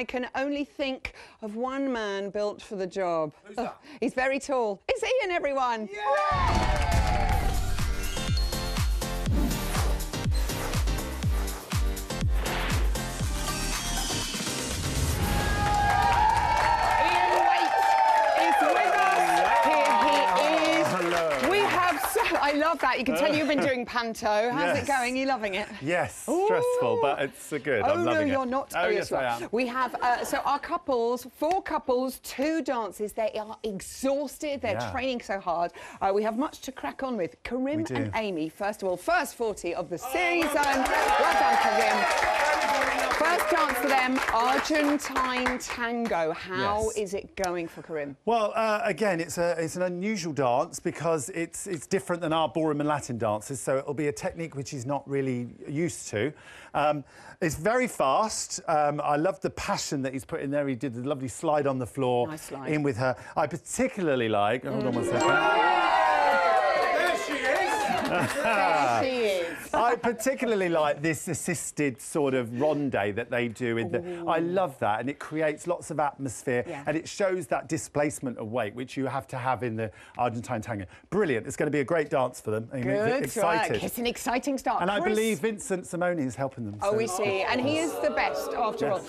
I can only think of one man built for the job. Who's that? He's very tall. It's Ian, everyone. Yeah! I love that. You can tell you've been doing panto. How's it going? You loving it? Yes, Ooh. Stressful, but it's good. I'm loving it. You're not. Oh, yes, I am. We have, so our couples, 4 couples, 2 dances. They are exhausted. They're training so hard. We have much to crack on with. Karim and Amy, first of all, first 40 of the season. Well done, Karim. First dance for them, Argentine tango. How is it going for Karim? Well, again, it's an unusual dance because it's different than our ballroom and Latin dances, so it'll be a technique which he's not really used to. It's very fast. I love the passion that he's put in there. He did the lovely slide on the floor. Nice slide. In with her. I particularly like... Hold on one second. There she is! There she is. I particularly like this assisted sort of ronde that they do. I love that, and it creates lots of atmosphere, and it shows that displacement of weight, which you have to have in the Argentine tango. Brilliant. It's going to be a great dance for them. Good. Excited. It's an exciting start. And I believe Vincent Simone is helping them. Oh, we see. And he is the best, after all.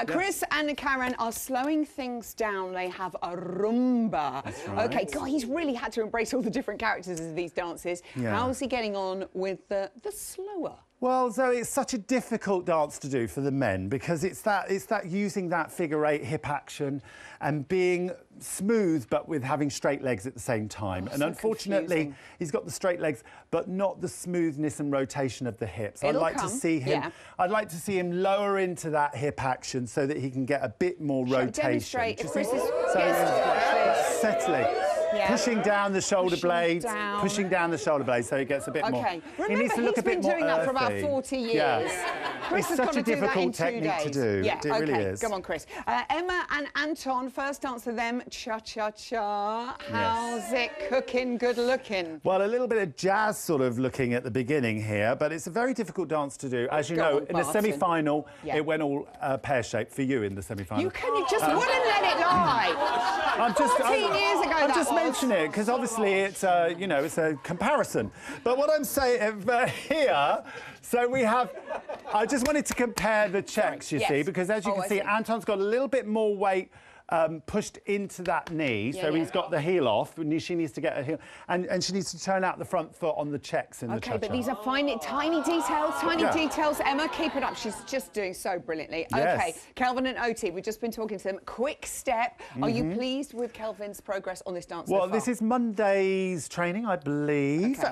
Chris and Karen are slowing things down. They have a rumba. That's right. OK, God, he's really had to embrace all the different characters of these dances. How's he getting on with the slower? Well, Zoe, it's such a difficult dance to do for the men because it's that using that figure 8 hip action and being smooth but with having straight legs at the same time. And so unfortunately, he's got the straight legs but not the smoothness and rotation of the hips. I'd like to see him. I'd like to see him lower into that hip action so that he can get a bit more rotation. Demonstrate. If Chris is settling. Pushing down the shoulder blades, pushing down the shoulder blades so he gets a bit more. Remember, he needs to look a bit more doing that for about 40 years. Chris it's such a difficult technique to do. Yeah, it really is. Come on, Chris. Emma and Anton, first dance for them, cha-cha-cha. How's it cooking, good looking? Well, a little bit of jazz sort of looking at the beginning here, but it's a very difficult dance to do. As you know, in the semi-final, it went all pear-shaped for you in the semi-final. You just wouldn't let it lie. I'm just 14 years ago, I'm just mentioning it because obviously it's you know, it's a comparison. But what I'm saying here, so we have. I just wanted to compare the checks, you see, because as you can see, Anton's got a little bit more weight pushed into that knee, so he's got the heel off. She needs to get her heel, and she needs to turn out the front foot on the checks in the cha-cha. But these are tiny details. Emma, keep it up. She's just doing so brilliantly. OK, Kelvin and Oti, we've just been talking to them. Quick step. Are you pleased with Kelvin's progress on this dance so far? Well, this is Monday's training, I believe.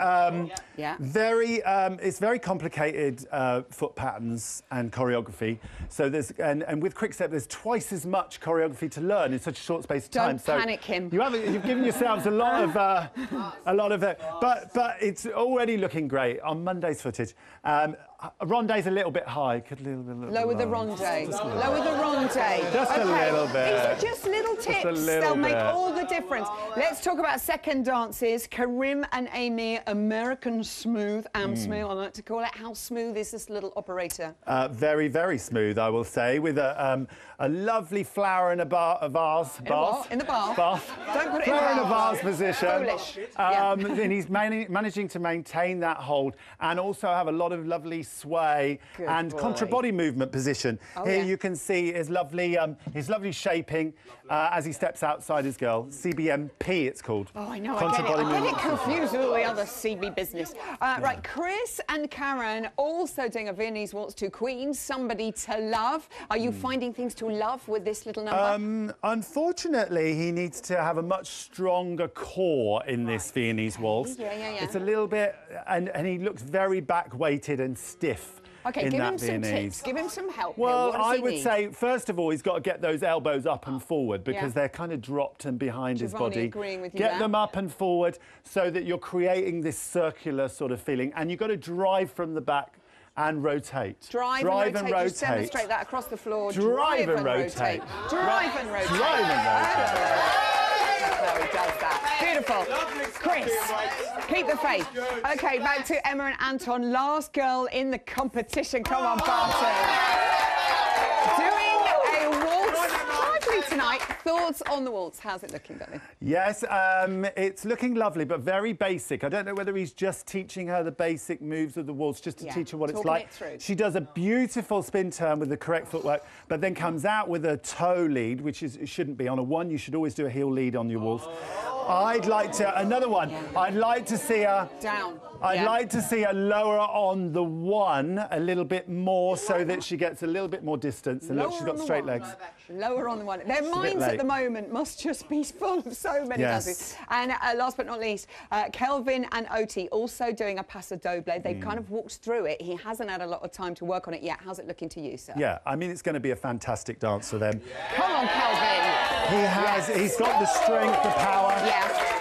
It's very complicated foot patterns and choreography. So there's and with quick step, there's twice as much choreography to learn in such a short space of time. Don't panic him. You've given yourselves a lot of it, but it's already looking great on Monday's footage. Ronde's a little bit high. Lower the ronde. Lower the ronde. Just a little bit. These are just little tips. They'll make all the difference. Let's talk about second dances. Karim and Amy, American smooth, smooth, I like to call it. How smooth is this little operator? Very, very smooth, I will say, with a lovely flower in a vase. In the bath? Don't put it flower in a vase position. Foolish. And he's managing to maintain that hold and also have a lot of lovely sway and contra-body movement position. Here you can see his lovely shaping as he steps outside his girl. CBMP, it's called. Oh, I know. I get it confused with all the other CB business. Right, Chris and Karen also doing a Viennese waltz to Queen, Somebody to Love. Are you finding things to love with this little number? Unfortunately, he needs to have a much stronger core in this Viennese waltz. It's a little bit, and he looks very back-weighted and stiff. OK, give him some tips. Give him some help. Well, I would say, first of all, he's got to get those elbows up and forward because they're kind of dropped and behind his body. Agreeing with you get them up and forward so that you're creating this circular sort of feeling. And you've got to drive from the back and rotate. Drive and rotate. Just demonstrate that across the floor. Drive and rotate. Drive and rotate. Drive and rotate. How he does that. Beautiful. Chris, keep the faith. OK, back to Emma and Anton. Last girl in the competition. Come on, Barton. Doing a Thoughts on the waltz? How's it looking, Danny? Yes, it's looking lovely, but very basic. I don't know whether he's just teaching her the basic moves of the waltz, just to teach her what it's like. She does a beautiful spin turn with the correct footwork, but then comes out with a toe lead, which shouldn't be on a one. You should always do a heel lead on your waltz. I'd like to, another one, I'd like to see her... Down. I'd like to see her lower on the one a little bit more so that she gets a little bit more distance. And look, she's got straight legs. Lower on the one. Their minds at the moment must just be full of so many dances. And last but not least, Kelvin and Oti also doing a paso doble. They've kind of walked through it. He hasn't had a lot of time to work on it yet. How's it looking to you, sir? Yeah, I mean, it's going to be a fantastic dance for them. Come on, Kelvin. He's got the strength, the power. Yeah.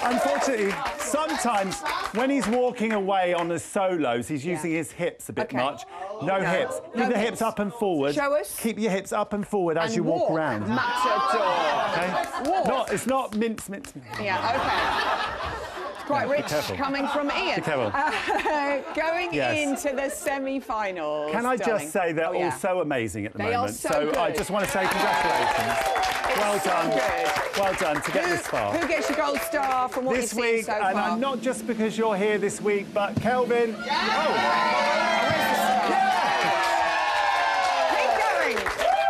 Unfortunately, sometimes when he's walking away on the solos, he's using his hips a bit much. No hips. Keep the hips up and forward. Show us. Keep your hips up and forward as you walk around. Matador. Okay? Walk. It's not mince. Yeah, okay. It's quite rich coming from Ian. Be careful. Going into the semi-finals. Can I just say they're all so amazing at the moment. Are so good. I just want to say congratulations. Well done. Well done to get this far. Who gets your gold star from what you've seen so far? And I'm not just because you're here this week, but Kelvin. Keep going.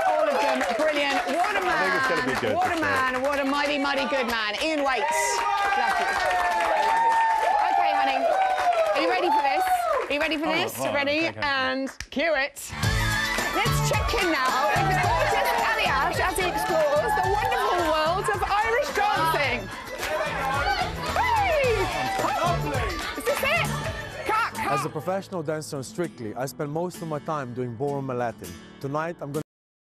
All of them brilliant. What a man. I think it's going to be good. What a man. What a mighty, mighty good man. Ian Waits. Okay, honey. Are you ready for this? Are you ready for this? Ready? Okay. And cue it. Let's check in now with the gorgeous Aliash as he explores the wonderful world of Irish dancing. Hey! Oh, is this it? Cut. As a professional dancer on Strictly, I spend most of my time doing ballroom and Latin. Tonight, I'm going